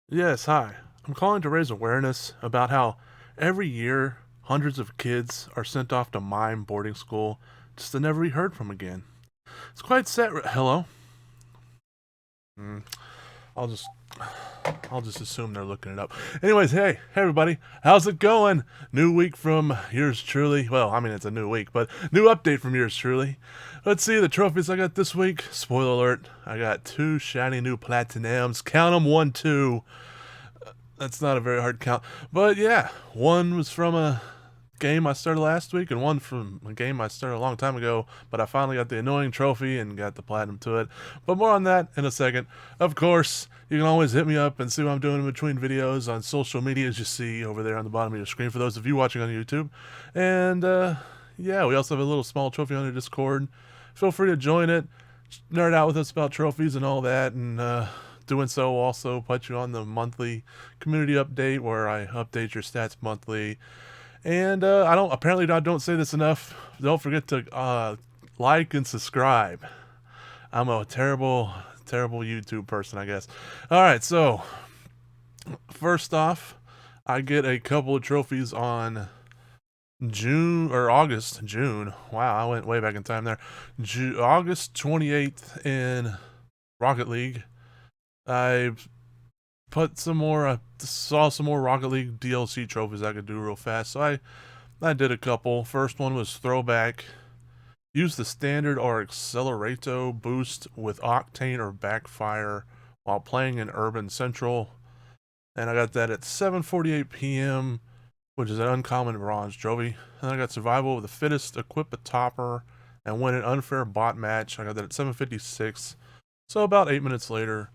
Yes, hi. I'm calling to raise awareness about how every year hundreds of kids are sent off to mime boarding school just to never be heard from again. It's quite sad. Hello? Mm, I'll just I'll just assume they're looking it up. Anyways, hey everybody, how's it going? New week from yours truly. Well, I mean it's a new week, but new update from yours truly. Let's see the trophies I got this week. Spoiler alert: I got two shiny new platinums. Count them, 1, 2. That's not a very hard count. But yeah, one was from a game I started last week, and one from a game I started a long time ago. But I finally got the annoying trophy and got the platinum to it. But more on that in a second. Of course, you can always hit me up and see what I'm doing in between videos on social media, as you see over there on the bottom of your screen for those of you watching on YouTube. And yeah, we also have a little small trophy on our Discord. Feel free to join it, nerd out with us about trophies and all that, and doing so will also put you on the monthly community update where I update your stats monthly. And I don't say this enough. Don't forget to like and subscribe. I'm a terrible YouTube person, I guess. All right, so first off, I get a couple of trophies on June. Wow, I went way back in time there. August 28th in Rocket League. I saw some more Rocket League DLC trophies I could do real fast, so I did a couple. First one was Throwback. Use the standard or Accelerato boost with Octane or Backfire while playing in Urban Central. And I got that at 7:48 p.m., which is an uncommon bronze trophy. And I got Survival with the Fittest, equip a Topper, and win an unfair bot match. I got that at 7:56, so about 8 minutes later.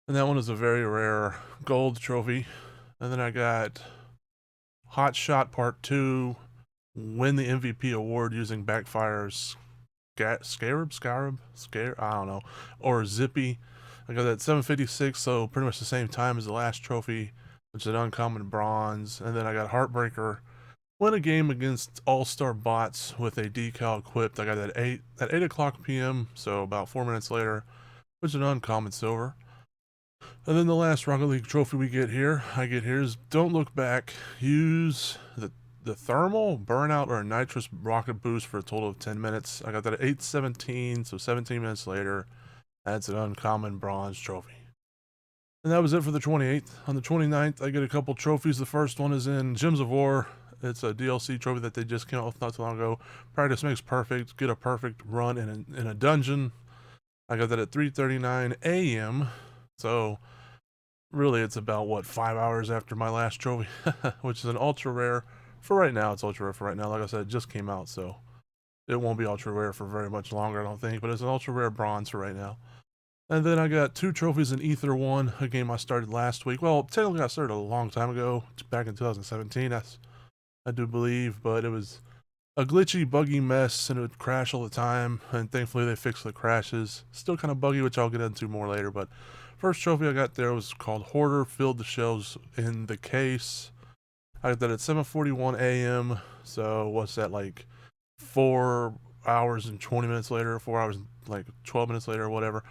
And that one is a very rare gold trophy. And then I got Hot Shot Part 2, win the MVP award using Backfire's Scarab, I don't know, or Zippy. I got that at 7:56, so pretty much the same time as the last trophy, which is an uncommon bronze. And then I got Heartbreaker, win a game against all-star bots with a decal equipped. I got that at 8 o'clock p.m., so about 4 minutes later, which is an uncommon silver. And then the last Rocket League trophy I get here is Don't Look Back. Use the thermal, burnout, or nitrous rocket boost for a total of 10 minutes. I got that at 8:17, so 17 minutes later. That's an uncommon bronze trophy. And that was it for the 28th. On the 29th, I get a couple trophies. The first one is in Gems of War. It's a DLC trophy that they just came out with not too long ago. Practice makes perfect. Get a perfect run in a dungeon. I got that at 3:39 a.m. So really, it's about 5 hours after my last trophy, which is an ultra rare for right now. It's ultra rare for right now. Like I said, it just came out, so it won't be ultra rare for very much longer, I don't think. But it's an ultra rare bronze for right now. And then I got 2 trophies in Ether 1, a game I started last week. Well, technically I started a long time ago, back in 2017, I do believe, but it was a glitchy, buggy mess, and it would crash all the time, and thankfully they fixed the crashes. Still kind of buggy, which I'll get into more later, but first trophy I got there was called Hoarder, filled the shelves in the case. I got that at 7:41 a.m., so what's that, like 4 hours and 20 minutes later, 4 hours and like 12 minutes later, or whatever.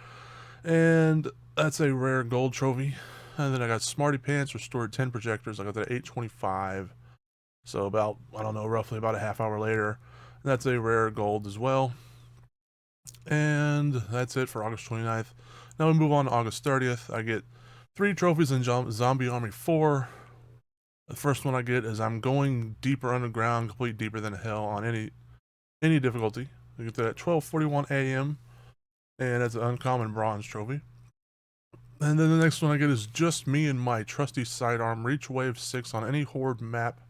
And that's a rare gold trophy. And then I got Smarty Pants, restored 10 projectors. I got that at 8:25. So about, I don't know, roughly about a half hour later. That's a rare gold as well. And that's it for August 29th. Now we move on to August 30th. I get 3 trophies in Zombie Army 4. The first one I get is I'm going deeper underground, complete deeper than hell on any difficulty. I get that at 12:41 a.m. and that's an uncommon bronze trophy. And then the next one I get is Just Me and My Trusty Sidearm, reach wave 6 on any horde map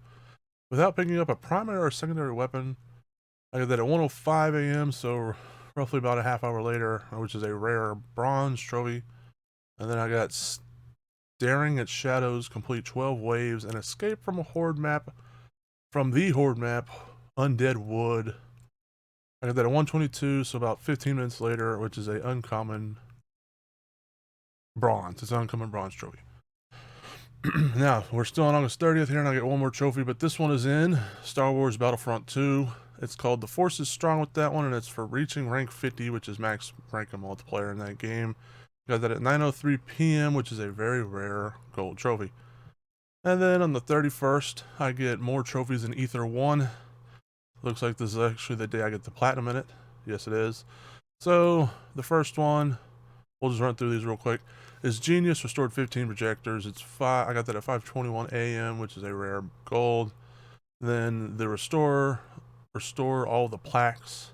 without picking up a primary or secondary weapon. I got that at 1:05 a.m., so roughly about a half hour later, which is a rare bronze trophy. And then I got Staring at Shadows, complete 12 waves, and escape from the horde map, Undead Wood. I got that at 1:22, so about 15 minutes later, which is a uncommon bronze. It's an uncommon bronze trophy. Now, we're still on August 30th here, and I get one more trophy, but this one is in Star Wars Battlefront 2. It's called The Force is Strong with that one, and it's for reaching rank 50, which is max rank in multiplayer in that game. Got that at 9:03 p.m., which is a very rare gold trophy. And then on the 31st, I get more trophies in Ether 1. Looks like this is actually the day I get the platinum in it. Yes, it is. So, the first one, we'll just run through these real quick, is Genius, restored 15 projectors. I got that at 5:21 a.m., which is a rare gold. Then the restore all the plaques.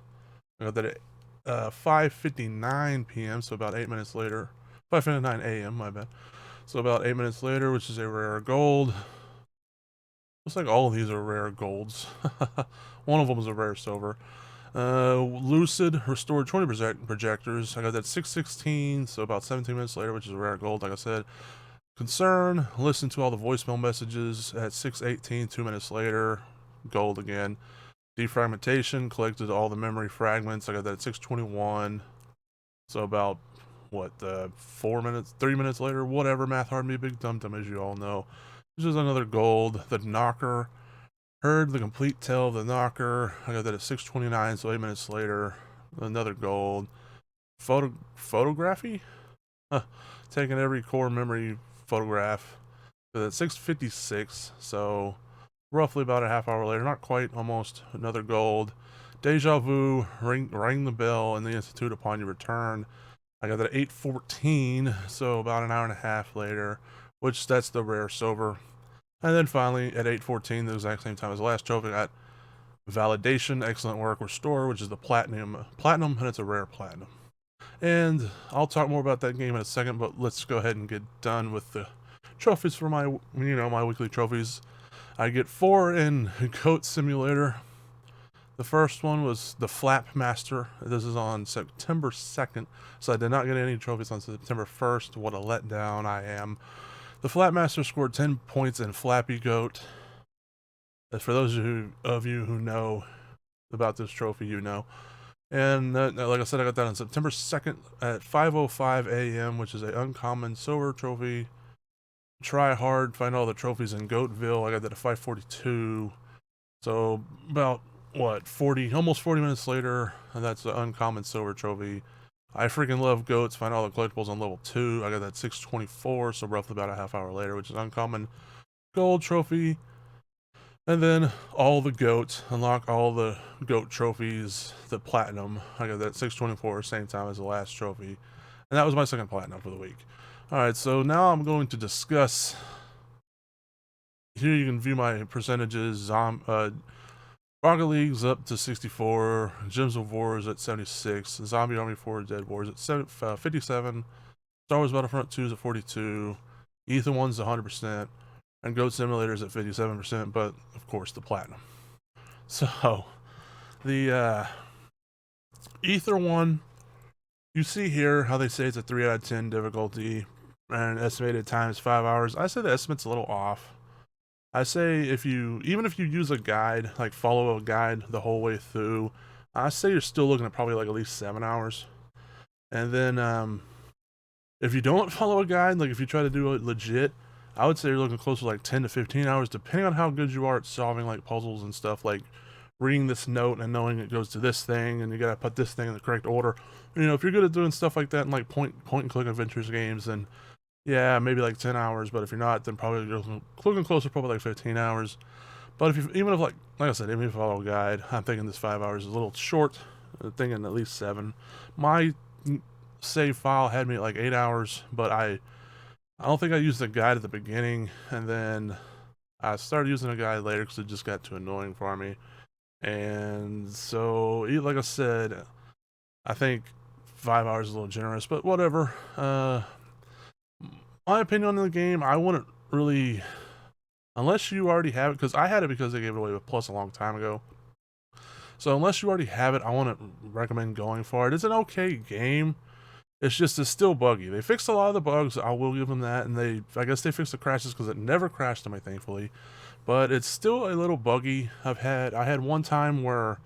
I got that at 5:59 p.m., so about 8 minutes later. 5:59 a.m., my bad. So about 8 minutes later, which is a rare gold. Looks like all of these are rare golds. One of them is a rare silver. Lucid, restored 20 projectors. I got that 6:16, so about 17 minutes later, which is a rare gold, like I said. Concern, listen to all the voicemail messages at 6:18, 2 minutes later, gold again. Defragmentation, collected all the memory fragments. I got that at 6:21, so about, 3 minutes later, whatever, math hard me, big dum-dum, as you all know. This is another gold. The knocker, heard the complete tale of the knocker. I got that at 6:29, so 8 minutes later, another gold. Photography? Taking every core memory photograph. At 6:56, so roughly about a half hour later, not quite, almost, another gold. Deja vu, ring the bell in the Institute upon your return. I got that at 8:14, so about an hour and a half later, which that's the rare silver. And then finally, at 8:14, the exact same time as the last trophy, I got Validation, Excellent Work, Restore, which is the platinum, and it's a rare platinum. And I'll talk more about that game in a second, but let's go ahead and get done with the trophies for my, my weekly trophies. I get 4 in Goat Simulator. The first one was the Flapmaster. This is on September 2nd, so I did not get any trophies on September 1st. What a letdown I am. The Flapmaster scored 10 points in Flappy Goat. As for those of you who know about this trophy, you know. And like I said, I got that on September 2nd at 5:05 a.m., which is an uncommon silver trophy. Try hard, find all the trophies in Goatville. I got that at 5:42. So about, almost 40 minutes later, and that's the uncommon silver trophy. I freaking love goats. Find all the collectibles on level 2. I got that 6:24, so roughly about a half hour later, which is uncommon gold trophy. And then all the goats, unlock all the goat trophies, the platinum. I got that 6:24, same time as the last trophy. And that was my second platinum for the week. Alright, so now I'm going to discuss. Here you can view my percentages. Rocket League's up to 64, Gems of War is at 76, Zombie Army 4 Dead Wars at 57, Star Wars Battlefront 2 is at 42, Ether 1's 100%, and Goat Simulator's at 57%, but of course the platinum. So, the Ether 1, you see here how they say it's a 3 out of 10 difficulty, and estimated time is 5 hours. I say the estimate's a little off. I say even if you use a guide, like follow a guide the whole way through, I say you're still looking at probably like at least 7 hours. And then if you don't follow a guide, like if you try to do it legit, I would say you're looking closer to like 10 to 15 hours, depending on how good you are at solving like puzzles and stuff, like reading this note and knowing it goes to this thing and you gotta put this thing in the correct order. If you're good at doing stuff like that in like point and click adventures games, then yeah, maybe like 10 hours, but if you're not, then probably you're looking closer, probably like 15 hours. But even if like I said, even if you follow a guide, I'm thinking this 5 hours is a little short. I'm thinking at least 7. My save file had me at like 8 hours, but I don't think I used the guide at the beginning, and then I started using a guide later because it just got too annoying for me. And so, like I said, I think 5 hours is a little generous, but whatever. My opinion on the game, I wouldn't really, unless you already have it, because I had it because they gave it away with Plus a long time ago. So unless you already have it, I wouldn't recommend going for it. It's an okay game. It's still buggy. They fixed a lot of the bugs, I will give them that, and I guess they fixed the crashes because it never crashed on me, thankfully. But it's still a little buggy. I had one time where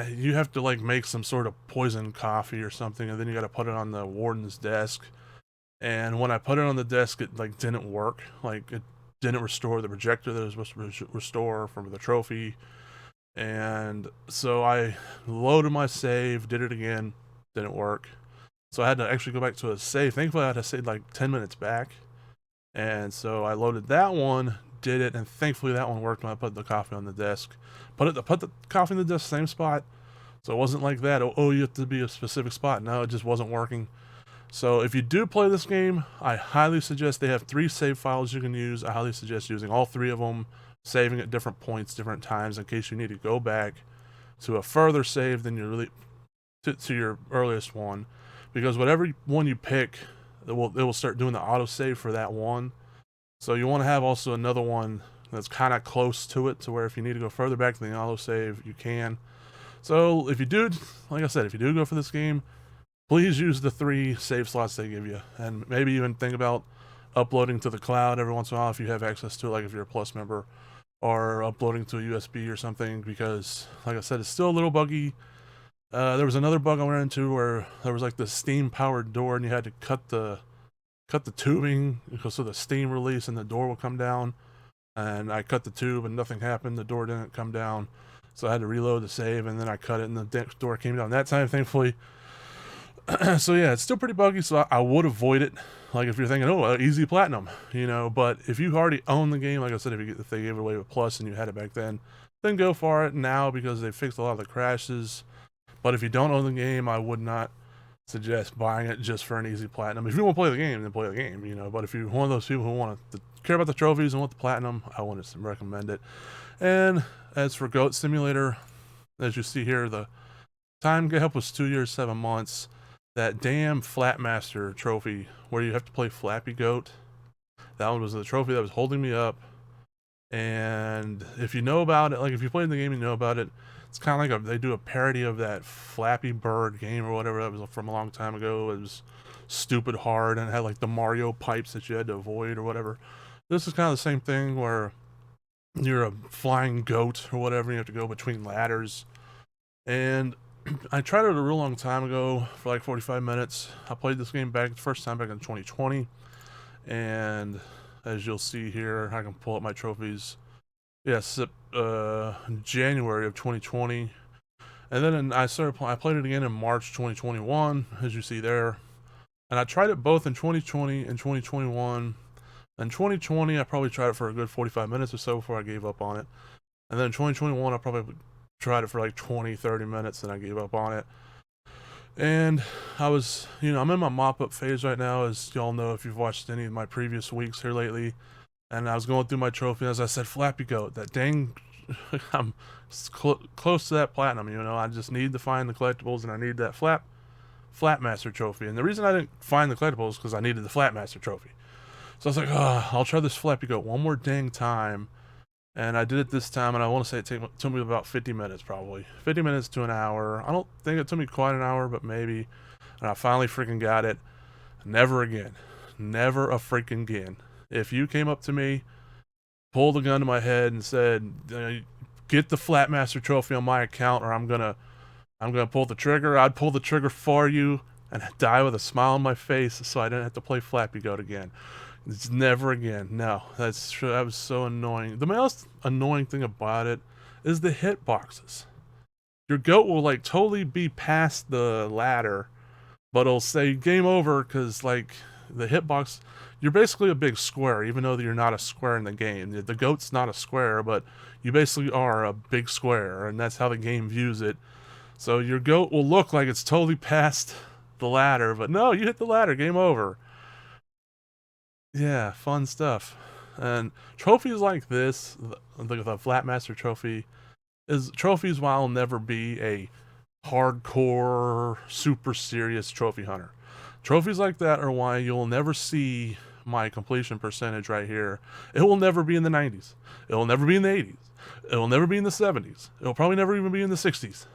you have to like make some sort of poison coffee or something, and then you got to put it on the warden's desk. And when I put it on the desk, it like didn't work. Like it didn't restore the projector that it was supposed to restore from the trophy. And so I loaded my save, did it again, didn't work. So I had to actually go back to a save. Thankfully, I had to save like 10 minutes back. And so I loaded that one, did it, and thankfully that one worked when I put the coffee on the desk. Put the coffee on the desk, same spot. So it wasn't like that. Oh, you have to be a specific spot. No, it just wasn't working. So if you do play this game, I highly suggest they have 3 save files you can use. I highly suggest using all 3 of them, saving at different points, different times, in case you need to go back to a further save than to your earliest one, because whatever one you pick, it will start doing the autosave for that one. So you want to have also another one that's kind of close to it, to where if you need to go further back to the autosave, you can. So if you do, like I said, if you do go for this game, please use the 3 save slots they give you, and maybe even think about uploading to the cloud every once in a while if you have access to it, like if you're a Plus member, or uploading to a USB or something, because like I said, it's still a little buggy. There was another bug I ran into where there was like the steam powered door, and you had to cut the tubing so the steam release and the door will come down. And I cut the tube and nothing happened. The door didn't come down, so I had to reload the save, and then I cut it and the door came down that time, thankfully. So yeah, it's still pretty buggy, so I would avoid it. Like if you're thinking, oh, easy platinum, you know, but if you already own the game, like I said, if they gave it away with Plus and you had it back then go for it now, because they fixed a lot of the crashes. But if you don't own the game, I would not suggest buying it just for an easy platinum. If you want to play the game, then play the game, you know. But if you're one of those people who want to care about the trophies and want the platinum, I wouldn't recommend it. And as for Goat Simulator, as you see here, the time gap was 2 years, 7 months. That damn Flapmaster trophy where you have to play Flappy Goat, that one was the trophy that was holding me up. And if you know about it, like if you played the game and you know about it, it's kind of like they do a parody of that Flappy Bird game or whatever that was from a long time ago. It was stupid hard and it had like the Mario pipes that you had to avoid or whatever. This is kind of the same thing where you're a flying goat or whatever, and you have to go between ladders. And I tried it a real long time ago for like 45 minutes. I played this game back the first time back in 2020, and as you'll see here, I can pull up my trophies. Yes, January of 2020, and then I played it again in March 2021, as you see there. And I tried it both in 2020 and 2021. In 2020, I probably tried it for a good 45 minutes or so before I gave up on it. And then in 2021, I probably tried it for like 20, 30 minutes, and I gave up on it. And I was, I'm in my mop-up phase right now, as y'all know if you've watched any of my previous weeks here lately. And I was going through my trophy, as I said, Flappy Goat, that dang, I'm close to that platinum, I just need to find the collectibles, and I need that Flapmaster trophy. And the reason I didn't find the collectibles is because I needed the Flapmaster trophy. So I was like, I'll try this Flappy Goat one more dang time. And I did it this time, and I want to say it took me about 50 minutes, probably. 50 minutes to an hour. I don't think it took me quite an hour, but maybe. And I finally freaking got it. Never again. Never a freaking again. If you came up to me, pulled a gun to my head, and said, get the Flapmaster trophy on my account, or I'm gonna pull the trigger, I'd pull the trigger for you, and die with a smile on my face so I didn't have to play Flappy Goat again. It's never again. No, that was so annoying. The most annoying thing about it is the hitboxes. Your goat will like totally be past the ladder, but it'll say game over because like the hitbox, you're basically a big square, even though you're not a square in the game. The goat's not a square, but you basically are a big square, and that's how the game views it. So your goat will look like it's totally past the ladder, but no, you hit the ladder, game over. Yeah, fun stuff. And trophies like this, the Flapmaster trophy, is trophies while I'll never be a hardcore, super serious trophy hunter. Trophies like that are why you'll never see my completion percentage right here. It will never be in the 90s. It will never be in the 80s. It will never be in the 70s. It will probably never even be in the 60s.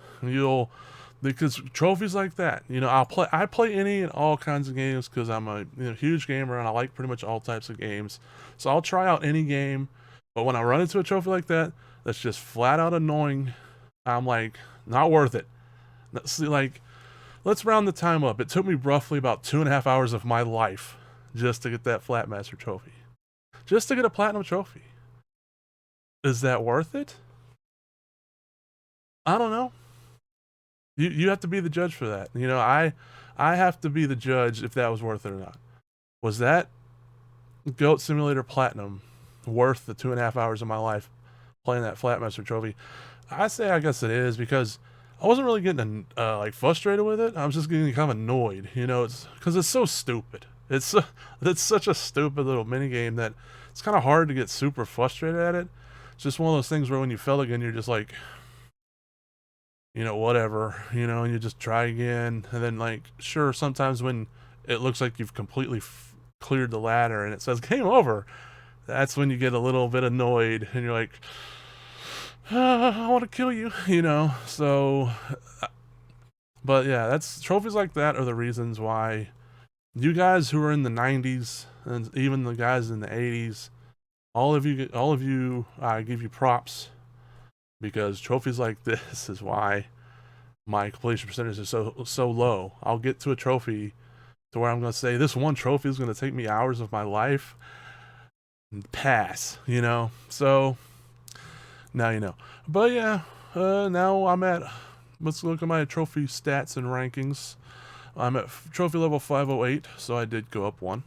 Because trophies like that, I play any and all kinds of games because I'm a huge gamer and I like pretty much all types of games. So I'll try out any game, but when I run into a trophy like that, that's just flat out annoying, I'm like, not worth it. See, like, let's round the time up. It took me roughly about 2.5 hours of my life just to get that Flapmaster trophy. Just to get a platinum trophy. Is that worth it? I don't know. You have to be the judge for that. I have to be the judge if that was worth it or not. Was that Goat Simulator Platinum worth the 2.5 hours of my life playing that Flapmaster trophy? I say I guess it is, because I wasn't really getting like frustrated with it. I was just getting kind of annoyed, you know. It's because it's so stupid. It's such a stupid little mini game that it's kind of hard to get super frustrated at it. It's just one of those things where when you fail again, you're just like, you know, whatever, you know, and you just try again. And then, like, sure, sometimes when it looks like you've completely cleared the ladder and it says game over, that's when you get a little bit annoyed and you're like, I want to kill you, you know. So, but yeah, that's trophies like that are the reasons why you guys who are in the 90s and even the guys in the 80s, all of you, I give you props, because trophies like this is why my completion percentage is so low. I'll get to a trophy to where I'm going to say this one trophy is going to take me hours of my life and pass, you know. So now you know. But yeah, now let's look at my trophy stats and rankings. I'm at trophy level 508, so I did go up one.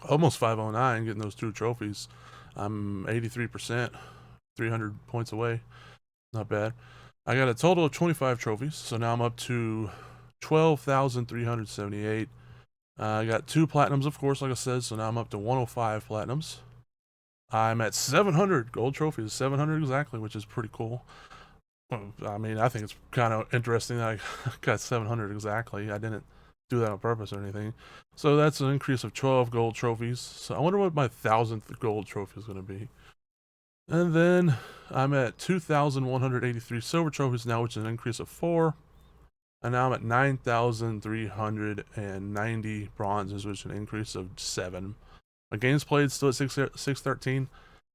Almost 509, getting those 2 trophies. I'm 83%, 300 points away. Not bad. I got a total of 25 trophies, so now I'm up to 12,378. I got 2 platinums, of course, like I said, so now I'm up to 105 platinums. I'm at 700 gold trophies, 700 exactly, which is pretty cool. I mean, I think it's kind of interesting that I got 700 exactly. I didn't do that on purpose or anything. So that's an increase of 12 gold trophies. So I wonder what my 1,000th gold trophy is going to be. And then I'm at 2,183 silver trophies now, which is an increase of 4. And now I'm at 9,390 bronzes, which is an increase of 7. My games played still at 613.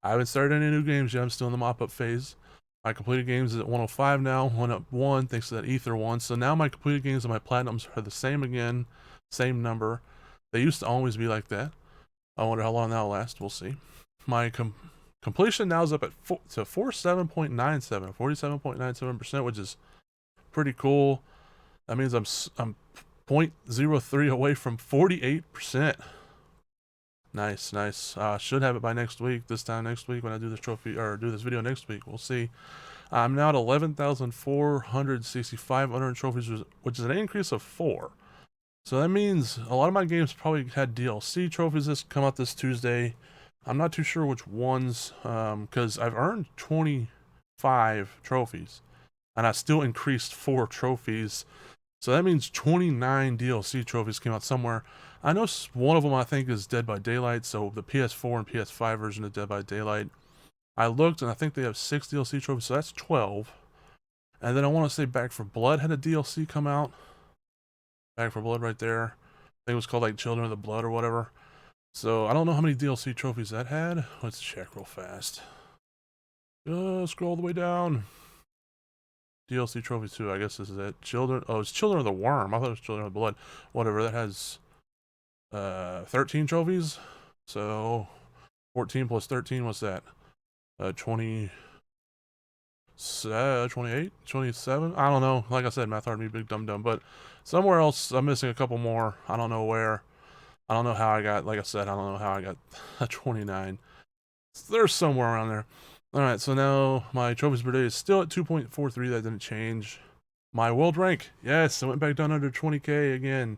I haven't started any new games yet. I'm still in the mop-up phase. My completed games is at 105 now, went up 1 thanks to that Ether one. So now my completed games and my platinums are the same again, same number. They used to always be like that. I wonder how long that'll last. We'll see. My completion now is up at 47.97, 47.97%, which is pretty cool. That means I'm 0.03 away from 48%. Nice. Should have it by next week. This time next week when I do this trophy or do this video next week, we'll see. I'm now at 11,465 unearned trophies, which is an increase of 4. So that means a lot of my games probably had DLC trophies this come out this Tuesday. I'm not too sure which ones, because I've earned 25 trophies, and I still increased 4 trophies. So that means 29 DLC trophies came out somewhere. I know one of them I think is Dead by Daylight, so the PS4 and PS5 version of Dead by Daylight. I looked and I think they have 6 DLC trophies, so that's 12. And then I want to say Back 4 Blood had a DLC come out. Back 4 Blood right there. I think it was called like Children of the Blood or whatever. So I don't know how many DLC trophies that had. Let's check real fast. Scroll all the way down. DLC trophies too, I guess this is it. It's Children of the Worm. I thought it was Children of the Blood. Whatever, that has 13 trophies. So 14 plus 13, what's that? 28, 27? I don't know. Like I said, math hard me, big dumb. But somewhere else, I'm missing a couple more. I don't know where. I don't know how I got, like I said, I don't know how I got a 29. There's somewhere around there. Alright, so now my trophies per day is still at 2.43. That didn't change. My world rank, yes, it went back down under 20k again.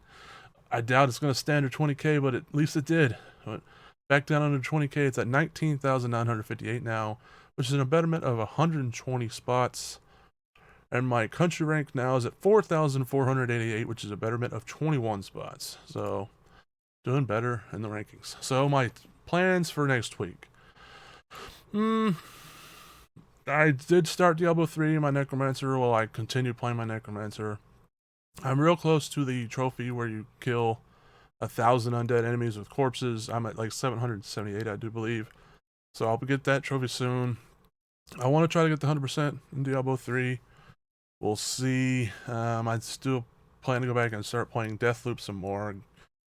I doubt it's going to stand under 20k, but at least it did. It went back down under 20k. It's at 19,958 now, which is an betterment of 120 spots. And my country rank now is at 4,488, which is a betterment of 21 spots. So, doing better in the rankings. So, my plans for next week. I did start Diablo 3 in my Necromancer while I continued playing my Necromancer. I'm real close to the trophy where you kill 1,000 undead enemies with corpses. I'm at like 778, I do believe. So I'll get that trophy soon. I want to try to get the 100% in Diablo 3. We'll see. I still plan to go back and start playing Deathloop some more and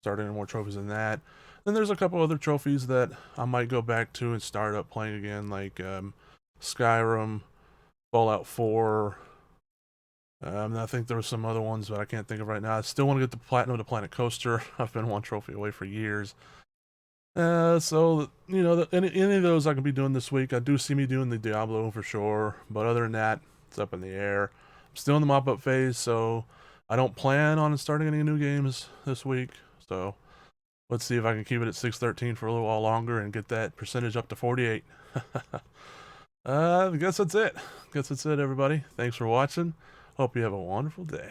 start any more trophies than that. Then there's a couple other trophies that I might go back to and start up playing again, like Skyrim, Fallout 4, I think there were some other ones, but I can't think of right now. I still want to get the Platinum to Planet Coaster. I've been one trophy away for years. So, you know, any of those I can be doing this week. I do see me doing the Diablo for sure, but other than that, it's up in the air. I'm still in the mop-up phase, so I don't plan on starting any new games this week. So let's see if I can keep it at 613 for a little while longer and get that percentage up to 48. I guess that's it. Everybody. Thanks for watching. Hope you have a wonderful day.